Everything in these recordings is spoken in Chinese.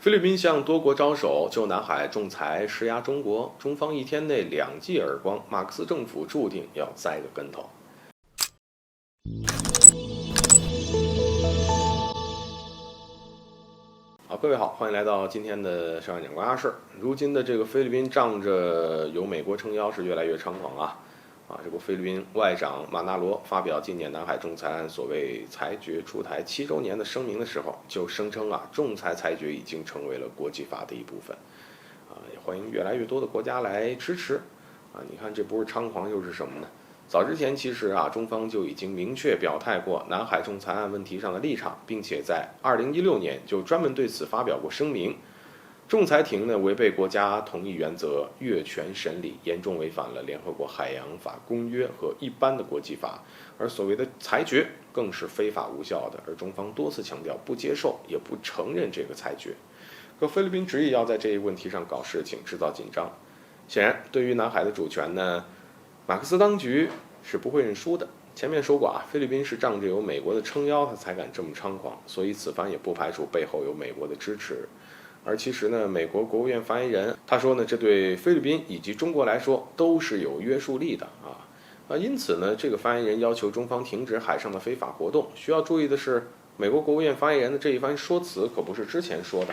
菲律宾向多国招手，就南海仲裁施压中国，中方一天内2记耳光，马克思政府注定要栽个跟头。好，各位好，欢迎来到今天的上海讲关家事。如今的这个菲律宾仗着有美国撑腰是越来越猖狂啊！这个菲律宾外长马纳罗发表纪念南海仲裁案所谓裁决出台7周年的声明的时候，就声称仲裁裁决已经成为了国际法的一部分，也欢迎越来越多的国家来支持。你看这不是猖狂又是什么呢？早之前其实中方就已经明确表态过南海仲裁案问题上的立场，并且在2016年就专门对此发表过声明。仲裁庭呢违背国家同意原则，越权审理，严重违反了联合国海洋法公约和一般的国际法，而所谓的裁决更是非法无效的，而中方多次强调不接受也不承认这个裁决。可菲律宾执意要在这一问题上搞事情，制造紧张。显然对于南海的主权呢，马克思当局是不会认输的。前面说过菲律宾是仗着有美国的撑腰，他才敢这么猖狂，所以此番也不排除背后有美国的支持。而其实呢，美国国务院发言人他说呢，这对菲律宾以及中国来说都是有约束力的因此呢，这个发言人要求中方停止海上的非法活动。需要注意的是，美国国务院发言人的这一番说辞可不是之前说的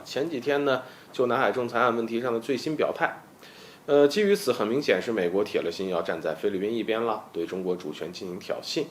前几天呢，就南海仲裁案问题上的最新表态。基于此，很明显是美国铁了心要站在菲律宾一边了，对中国主权进行挑衅。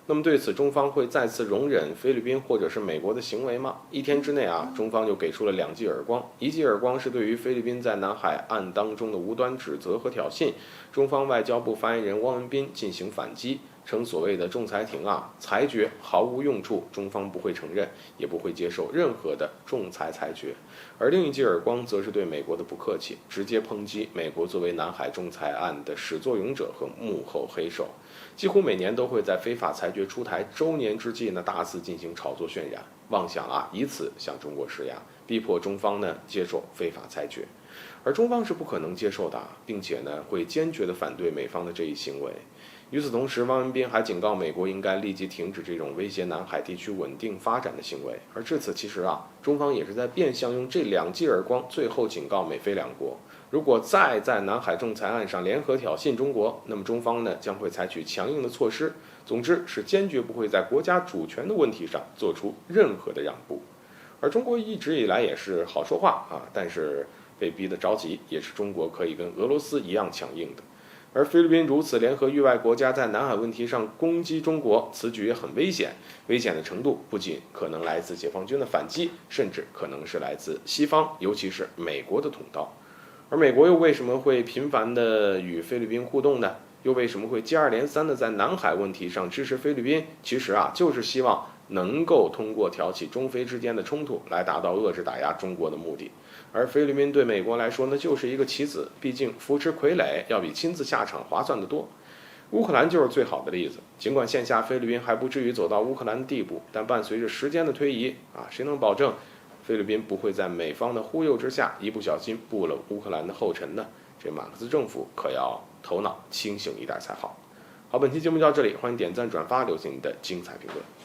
那么对此，中方会再次容忍菲律宾或者是美国的行为吗？一天之内中方就给出了2记耳光。1记耳光是对于菲律宾在南海案当中的无端指责和挑衅，中方外交部发言人汪文斌进行反击，称所谓的仲裁庭裁决毫无用处，中方不会承认，也不会接受任何的仲裁裁决。而另1记耳光则是对美国的不客气，直接抨击美国作为南海仲裁案的始作俑者和幕后黑手，几乎每年都会在非法裁决出台周年之际呢大肆进行炒作渲染，妄想以此向中国施压，逼迫中方呢接受非法裁决。而中方是不可能接受的，并且呢会坚决地反对美方的这一行为。与此同时，汪文斌还警告美国应该立即停止这种威胁南海地区稳定发展的行为。而至此，其实中方也是在变相用这2记耳光，最后警告美菲两国，如果再在南海仲裁案上联合挑衅中国，那么中方呢将会采取强硬的措施。总之是坚决不会在国家主权的问题上做出任何的让步。而中国一直以来也是好说话但是被逼得着急，也是中国可以跟俄罗斯一样强硬的。而菲律宾如此联合域外国家在南海问题上攻击中国，此举也很危险。危险的程度不仅可能来自解放军的反击，甚至可能是来自西方，尤其是美国的捅刀。而美国又为什么会频繁地与菲律宾互动呢？又为什么会接二连三地在南海问题上支持菲律宾？其实就是希望能够通过挑起中菲之间的冲突来达到遏制打压中国的目的。而菲律宾对美国来说呢，就是一个棋子，毕竟扶持傀儡要比亲自下场划算得多。乌克兰就是最好的例子，尽管线下菲律宾还不至于走到乌克兰的地步，但伴随着时间的推移谁能保证菲律宾不会在美方的忽悠之下一不小心步了乌克兰的后尘呢？这马克思政府可要头脑清醒一点才好。好，本期节目就到这里，欢迎点赞转发，留下你的精彩评论。